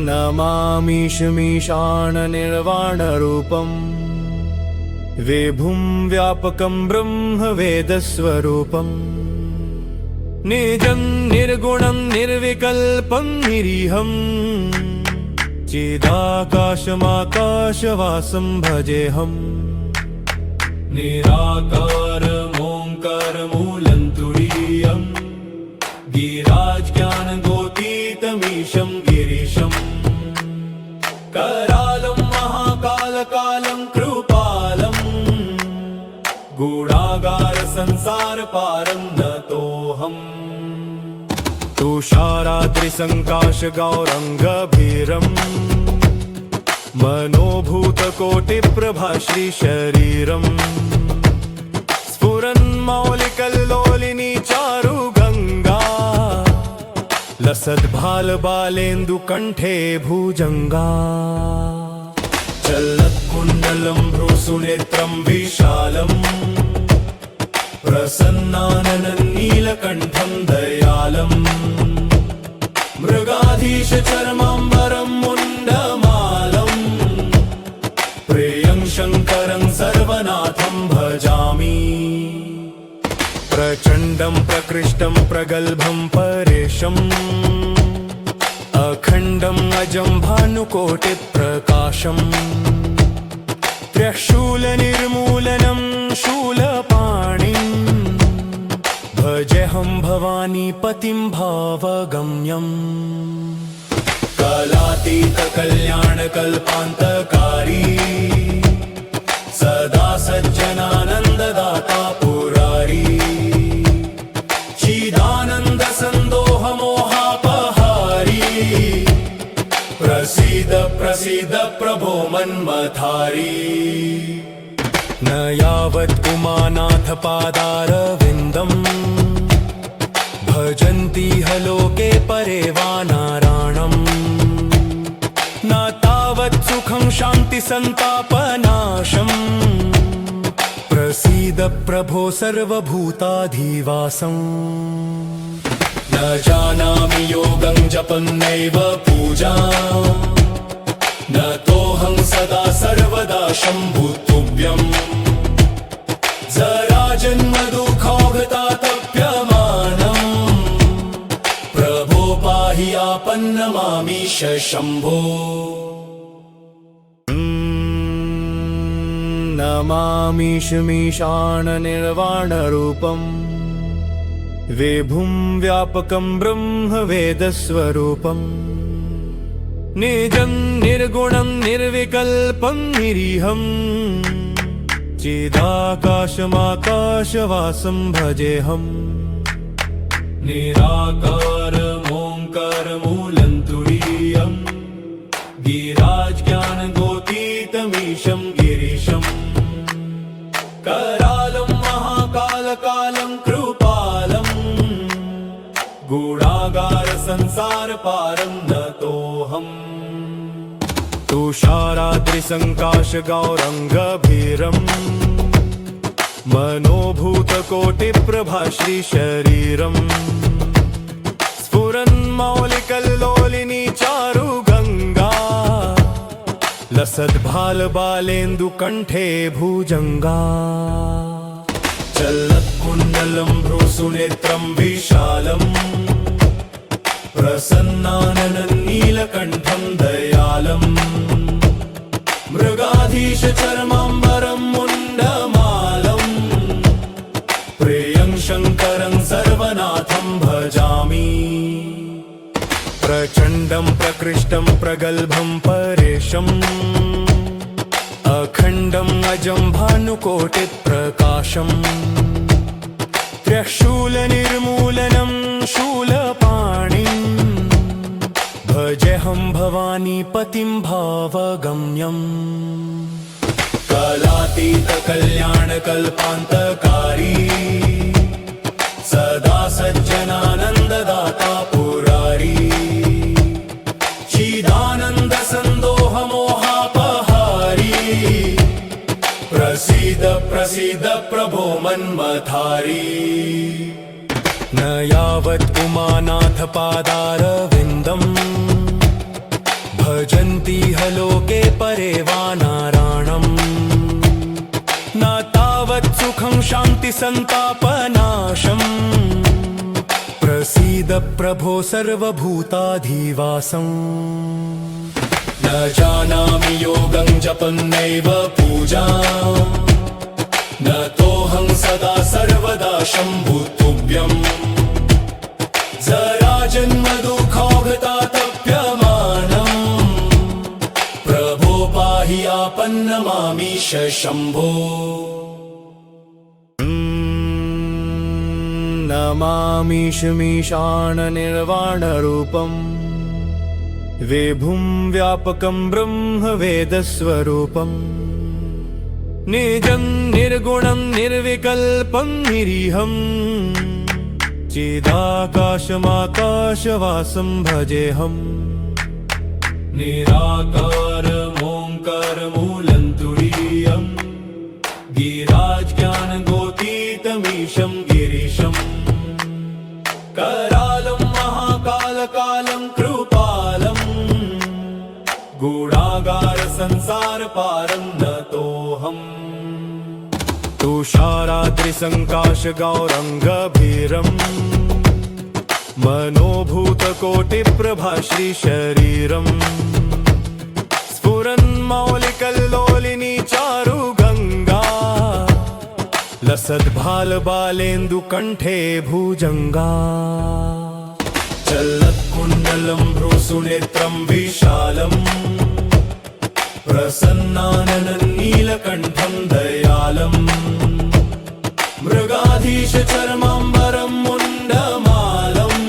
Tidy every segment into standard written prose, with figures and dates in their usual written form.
नमामीशमीशाननिर्वाणरूपम् विभुं व्यापकं ब्रह्मवेदस्वरूपम् निजं निर्गुणं निर्विकल्पं निरीहं चिदाकाशमाकाशवासं भजेऽहम् निराकारमोङ्कारमूलं तुरीयम् गिराज्ञानगोतीतमीशं गिरीशम् करालं महाकालकालं कृपालं गूढागारसंसारपारं नतोऽहम् तुषाराद्रिसङ्काशगौरङ्गभीरम् मनोभूतकोटिप्रभाश्रीशरीरम् स्फुरन्मौलिकल्लोलिनी चारुगङ्गा लसद्भालबालेन्दुकण्ठे भुजङ्गा चलत्कुण्डलं भ्रूसुनेत्रं विशालम् प्रसन्नानननीलकण्ठं दयालम् मृगाधीशचर्माम्बरं मुण्डमालम् प्रियं शङ्करं सर्वनाथं भजामि प्रचण्डं प्रकृष्टं प्रगल्भं परेशम् अखण्डम् अजं भानुकोटिप्रकाशम् त्र्यशूलनिर्मूलनं शूलपाणिम् भजेऽहं भवानीपतिं भावगम्यम् कालातीतकल्याणकल्पान्तकारी सदा सज्जनानन्ददाता पुरारी चिदानन्दसन्दोहमोहापहारी प्रसीद प्रसीद प्रभो मन्मथारी न यावत् उमानाथपादारविन्दम् भजन्ति ह लोके परे वा नारायणम् न तावत् सुखं शान्तिसन्तापनाशम् प्रसीद प्रभो सर्वभूताधिवासम् न जानामि योगं जपन्नैव पूजाम् न तोऽहं सदा सर्वदा शम्भुतुभ्यम् जराजन्मदुःखौघतातप्यमानम् प्रभो पाहि आपन्नमामीश शम्भो नमामीशमीशाननिर्वाणरूपम् विभुं व्यापकं ब्रह्मवेदस्वरूपम् निजं निर्गुणं निर्विकल्पं निरीहं चिदाकाशमाकाशवासं भजेऽहम् निराकारमोङ्कारमूलं तुरीयम् गिराज्ञानगोतीतमीशं गिरीशम् करालं महाकालकालं कृपालं गूढागारसंसारपारं नतोऽहम् तुषाराद्रिसङ्काशगौरङ्गभीरम् मनोभूतकोटिप्रभाश्रीशरीरम् स्फुरन्मौलिकल्लोलिनी चारुगङ्गा लसद्भालबालेन्दुकण्ठे भुजङ्गा चलत्कुण्डलं भ्रूसुनेत्रं विशालम् प्रसन्नानननीलकण्ठं दयालम् मृगाधीशचर्माम्बरं मुण्डमालम् प्रियं शङ्करं सर्वनाथं भजामि प्रचण्डं प्रकृष्टं प्रगल्भं परेशम् अखण्डम् अजं भानुकोटिप्रकाशम् त्र्यशूलनिर्मूलनं शूलपाणिम् भजेऽहं भवानीपतिं भावगम्यम् कालातीतकल्याणकल्पान्तकारी सदा सज्जनानन्ददाता पुरारी चिदानन्दसन्दोहमोहापहारी प्रसीद प्रसीद प्रभो मन्मथारी न यावत् उमानाथपादारविन्दम् शान्तिसन्तापनाशम् प्रसीद प्रभो सर्वभूताधिवासम् न जानामि योगं जपन्नैव पूजाम् न तोऽहं सदा सर्वदा शम्भुतुभ्यम् जराजन्मदुःखौघतातप्यमानम् प्रभो पाहि आपन्नमामीश शम्भो नमामीशमीशाननिर्वाणरूपम् विभुं व्यापकं ब्रह्मवेदस्वरूपम् निजं निर्गुणं निर्विकल्पं निरीहम् चिदाकाशमाकाशवासं भजेऽहम् निराकारमोङ्कारमूलं तुरीयम् गिराज्ञानगोतीतमीशं गिरीशम् करालं महाकालकालं कृपालम् गूढागारसंसारपारं नतोऽहम् तुषाराद्रिसङ्काशगौरङ्गभीरम् मनोभूतकोटिप्रभाश्रीशरीरम् स्फुरन्मौलिकल्लोलिनी चारुगङ्गा लसद्भालबालेन्दुकण्ठे भुजङ्गा चलत्कुण्डलं भ्रूसुनेत्रं विशालम् प्रसन्नानननीलकण्ठं दयालम् मृगाधीशचर्माम्बरं मुण्डमालम्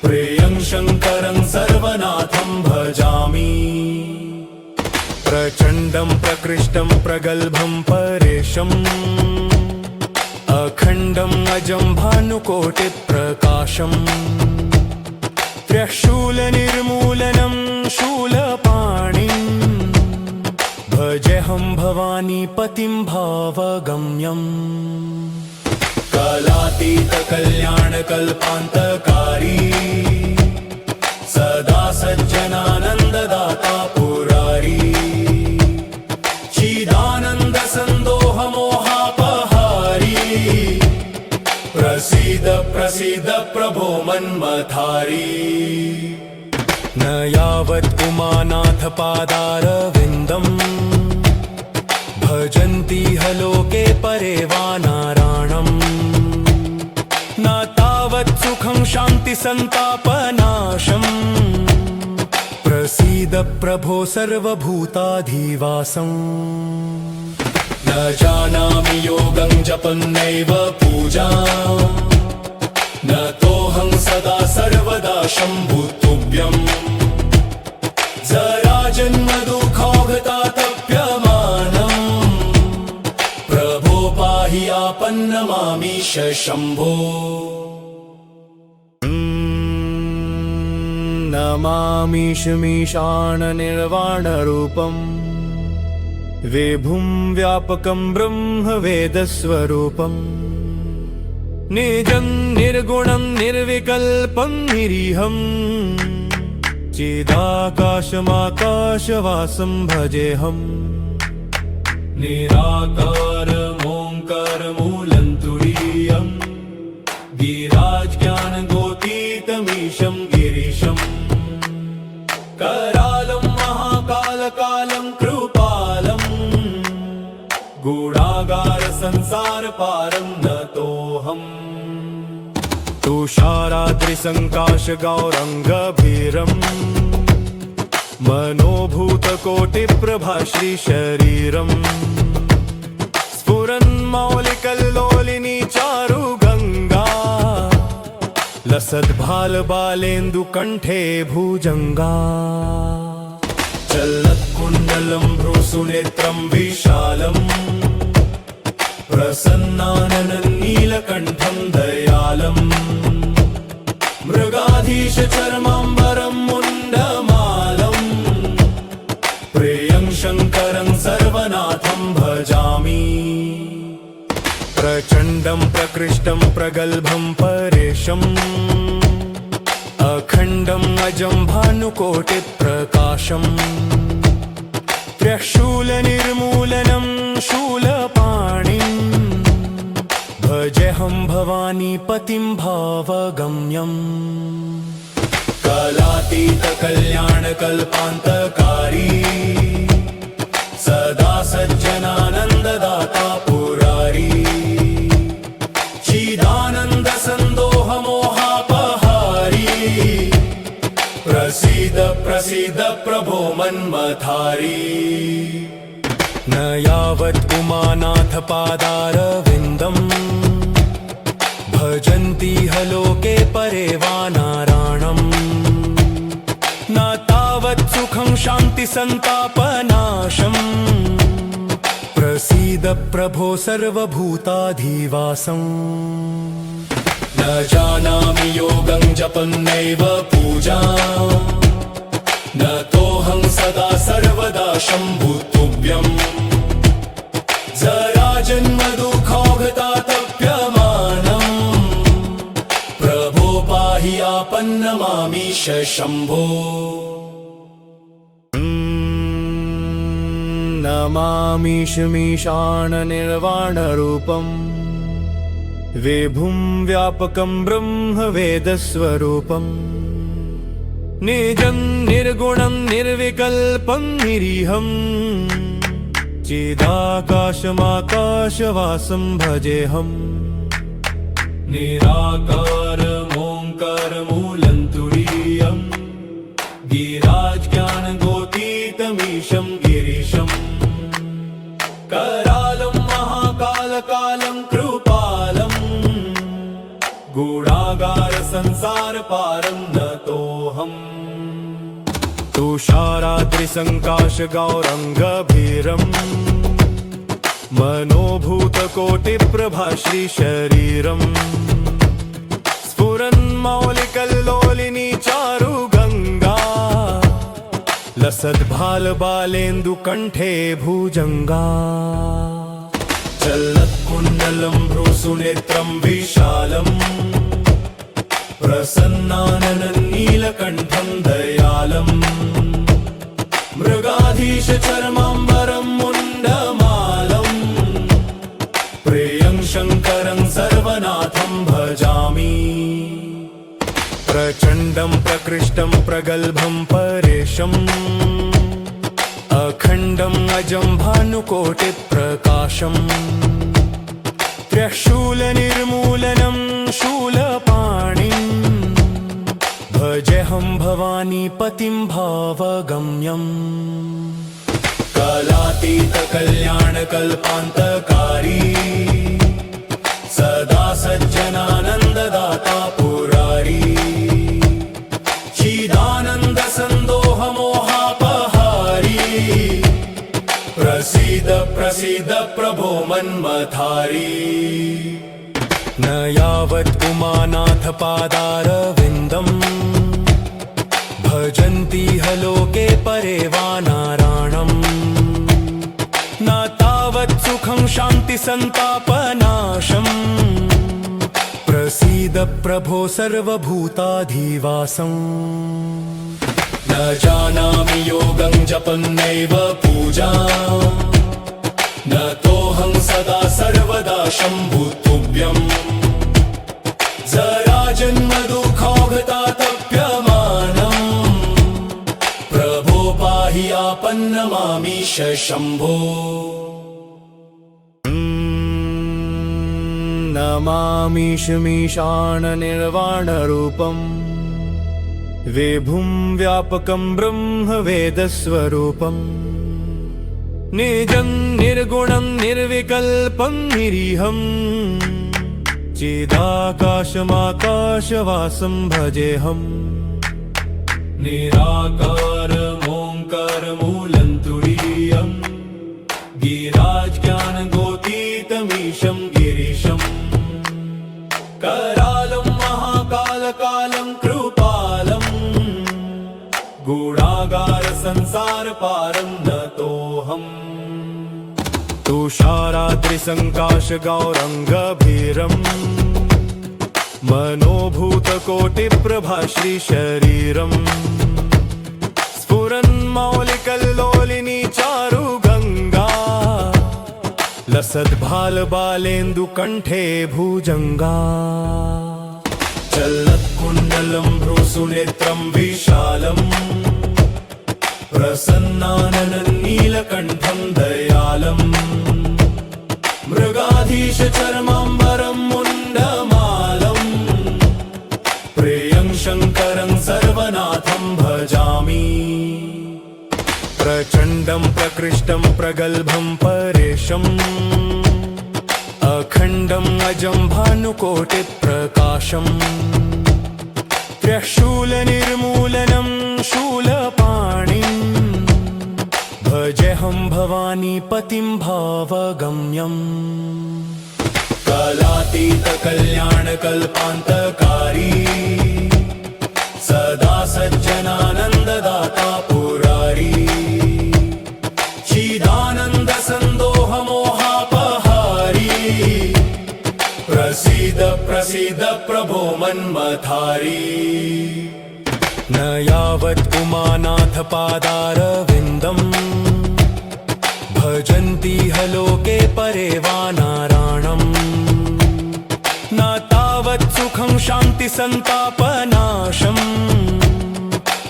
प्रियं शङ्करं सर्वनाथं भजामि प्रचण्डं प्रकृष्टं प्रगल्भं परेशम् अखण्डम् अजं भानुकोटिप्रकाशम् त्र्यशूलनिर्मूलनं शूलपाणिम् भजेऽहं भवानीपतिं भावगम्यम् कालातीतकल्याणकल्पान्तकारी सदा सज्जनानन्ददाता पुरारी चिदानन्दसन्दोहमोहापहारी प्रसीद प्रसीद प्रभो मन्मथारी न यावत् उमानाथपादारविन्दम् भजन्ति ह लोके परे वा नारायणम् न तावत् सुखं शान्तिसन्तापनाशम् प्रसीद प्रभो सर्वभूताधिवासम् न जानामि योगं जपन्नैव पूजाम् न तोऽहं सदा सर्वदा शम्भुतुभ्यम् जराजन्मदुःखौघतातप्यमानम् प्रभो पाहि आपन्नमामीश शम्भो नमामीशमीशाननिर्वाणरूपम् विभुं व्यापकं ब्रह्मवेदस्वरूपम् निजं निर्गुणं निर्विकल्पं निरीहम् चिदाकाशमाकाशवासं भजेऽहम् निराकारमोङ्कारमूलं तुरीयम् गिराज्ञानगोतीतमीशं गिरीशम् करालं महाकालकालं कृपालम् गूढागारसंसारपारं नतोऽहम् तुषाराद्रिसङ्काशगौरङ्गभीरम् मनोभूतकोटिप्रभाश्रीशरीरम् स्फुरन्मौलिकल्लोलिनी चारुगङ्गा लसद्भालबालेन्दुकण्ठे भुजङ्गा चलत्कुण्डलं भ्रूसुनेत्रं विशालम् प्रसन्नानननीलकण्ठं दयालम् मृगाधीशचर्माम्बरं मुण्डमालम् प्रियं शङ्करं सर्वनाथं भजामि प्रचण्डं प्रकृष्टं प्रगल्भं परेशम् अखण्डम् अजं भानुकोटिप्रकाशम् त्र्यशूलनिर्मूलनं शूलपाणिम् भजेऽहं भवानीपतिं भावगम्यम् कलातीतकल्याणकल्पान्तकारी सदा सज्जनानन्ददाता पुरारी चिदानन्दसन्दोहमोहापहारी प्रसीद प्रसीद प्रभो मन्मथारी न यावत् उमानाथ पादारविन्दम् भजन्ति ह लोके परे वा नारायणम् न तावत् सुखं शान्ति सन्तापनाशम् प्रसीद प्रभो सर्वभूताधिवासम् न जानामि योगं जपन्नैव पूजाम् न तोऽहं सदा सर्वदा शम्भुतुभ्यम् जराजन्मदुःखौघतातप्यमानम् प्रभो पाहि आपन्नमामीश शम्भो नमामीशमीशाननिर्वाणरूपम् विभुं व्यापकं ब्रह्मवेदस्वरूपम् निजं निर्गुणं निर्विकल्पं निरीहम् चिदाकाशमाकाशवासं भजेऽहम् निराकारमोङ्कारमूलं तुरीयम् गिराज्ञानगोतीतमीशं गिरीशम् करालं महाकालकालं कृपालम् गूढागारसंसारपारं नतोऽहम् तुषाराद्रिसङ्काशगौरङ्गभीरम् मनोभूतकोटिप्रभाश्रीशरीरम् स्फुरन्मौलिकल्लोलिनी चारुगङ्गा लसद्भालबालेन्दुकण्ठे भुजङ्गा चलत्कुण्डलं भ्रूसुनेत्रं विशालम् प्रसन्नानननीलकण्ठं दयालम् मृगाधीशचर्माम्बरं मुण्डमालम् प्रियं शङ्करं सर्वनाथं भजामि प्रचण्डं प्रकृष्टं प्रगल्भं परेशम् अखण्डम् अजं भानुकोटिप्रकाशम् त्र्यशूलनिर्मूलनं शूलपाणिम् भजेऽहं भवानीपतिं भावगम्यम् कलातीतकल्याणकल्पान्तकारी सदा सज्जनानन्ददाता पुरारी चिदानन्दसन्दोहमोहापहारी प्रसीद प्रसीद प्रभो मन्मथारी न यावत् उमानाथ पादारविन्दम् भजन्ति ह लोके परे वा नारायणम् न तावत् सुखं शान्ति सन्तापनाशम् प्रसीद प्रभो सर्वभूताधिवासम् न जानामि योगं जपन्नैव पूजाम् न तोऽहं सदा सर्वदा शम्भुतुभ्यम् जराजन्मदुःखौघतातप्यमानम् प्रभो पाहि आपन्नमामीश शम्भो नमामीशमीशाननिर्वाणरूपम् विभुं व्यापकं ब्रह्मवेदस्वरूपम् निजं निर्गुणं निर्विकल्पं निरीहम् चिदाकाशमाकाशवासं भजेऽहम् निराकारमोङ्कारमूलं तुरीयम् गिराज्ञानगोतीतमीशं गिरीशम् करालं महाकालकालं कृपालम् गूढागारसंसारपारं नतोऽहम् तुषाराद्रिसङ्काशगौरङ्गभीरम् मनोभूतकोटिप्रभाश्रीशरीरम् स्फुरन्मौलिकल्लोलिनी चारुगङ्गा लसद्भालबालेन्दुकण्ठे भुजङ्गा चलत्कुण्डलं भ्रूसुनेत्रं विशालम् प्रसन्नाननं नीलकण्ठं दयालम् मृगाधीशचर्माम्बरं मुण्डमालम् प्रियं शङ्करं सर्वनाथं भजामि प्रचण्डं प्रकृष्टं प्रगल्भं परेशम् अखण्डम् अजं भानुकोटिप्रकाशम् त्र्यशूलनिर्मूलनं शूलपाणिम् भजेऽहं भवानीपतिं भावगम्यम् कालातीतकल्याणकल्पान्तकारी सदा सज्जनानन्ददाता पुरारी चिदानन्दसन्दोहमोहापहारी प्रसीद प्रसीद प्रभो मन्मथारी न यावत् उमानाथ पादारविन्दम् भजन्ति ह लोके परे वा नारायणम् न तावत् सुखं शान्ति सन्तापनाशम्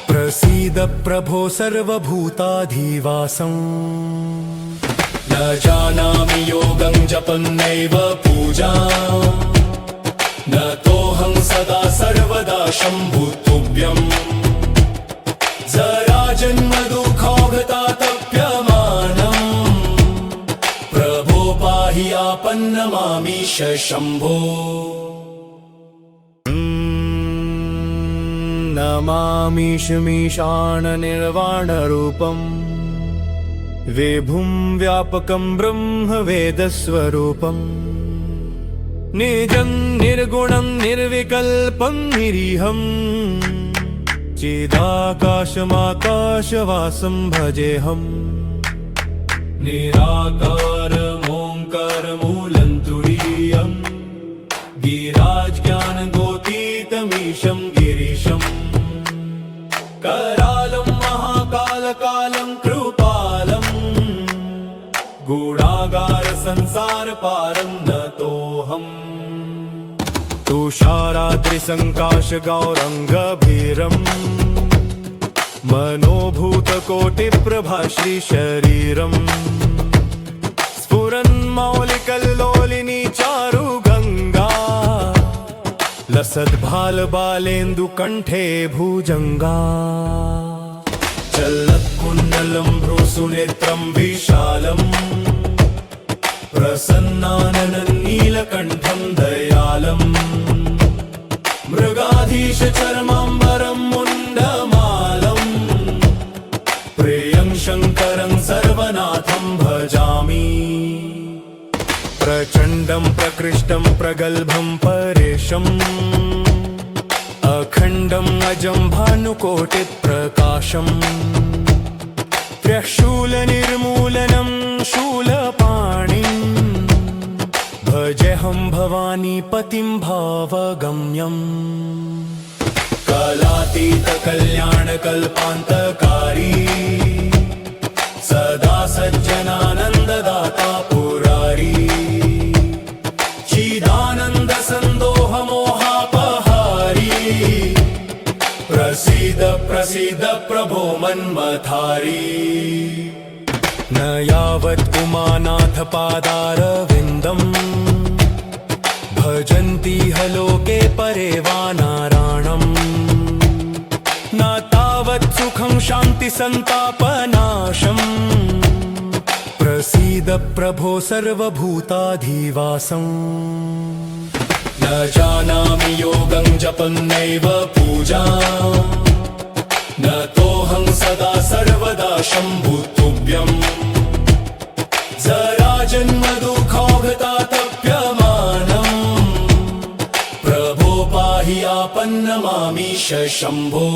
प्रसीद प्रभो सर्वभूताधिवासम् न जानामि योगं जपन्नैव पूजा न तोऽहं सदा सर्वदा शम्भुतुभ्यम् जराजन्मदुःखौघतातप्यमानम् प्रभो पाहि आपन्नमामीश शम्भो नमामीशमीशाननिर्वाणरूपम् विभुं व्यापकं ब्रह्मवेदस्वरूपम् निजं निर्गुणं निर्विकल्पं निरीहम् चिदाकाशमाकाशवासं भजेऽहम् निराकारमोङ्कारमूलं तुरीयम् गिराज्ञानगोतीतमीशं गिरीशम् करालं महाकालकालं कृपालम् गूढागारसंसारपारं नतोऽहम् तुषाराद्रिसङ्काशगौरङ्गभीरम् मनोभूतकोटिप्रभाश्रीशरीरम् स्फुरन्मौलिकल्लोलिनी चारुगङ्गा लसद्भालबालेन्दुकण्ठे भुजङ्गा चलत्कुण्डलं भ्रूसुनेत्रं विशालम् प्रसन्नाननं नीलकण्ठं दयालम् मृगाधीशचर्माम्बरं मुण्डमालम् प्रियं शङ्करं सर्वनाथं भजामि प्रचण्डं प्रकृष्टं प्रगल्भं परेशम् अखण्डम् अजं भानुकोटिप्रकाशम् त्र्यशूलनिर्मूलनं शूलपाणिम् भजेऽहं भवानीपतिं भावगम्यम् कालातीतकल्याणकल्पान्तकारी सदा सज्जनानन्ददाता पुरारी चिदानन्दसन्दोहमोहापहारी प्रसीद प्रसीद प्रभो मन्मथारी न यावत् उमानाथ पादारविन्दम् भजन्ति ह लोके परे वा नारायणम् न तावत् सुखं शान्ति सन्तापनाशम् प्रसीद प्रभो सर्वभूताधिवासम् न जानामि योगं जपन्नैव पूजा न तोऽहं सदा सर्वदा शम्भुतुभ्यम् जराजन्मदुःखौघतातप्यमानम् प्रभो पाहि आपन्नमामीश शम्भो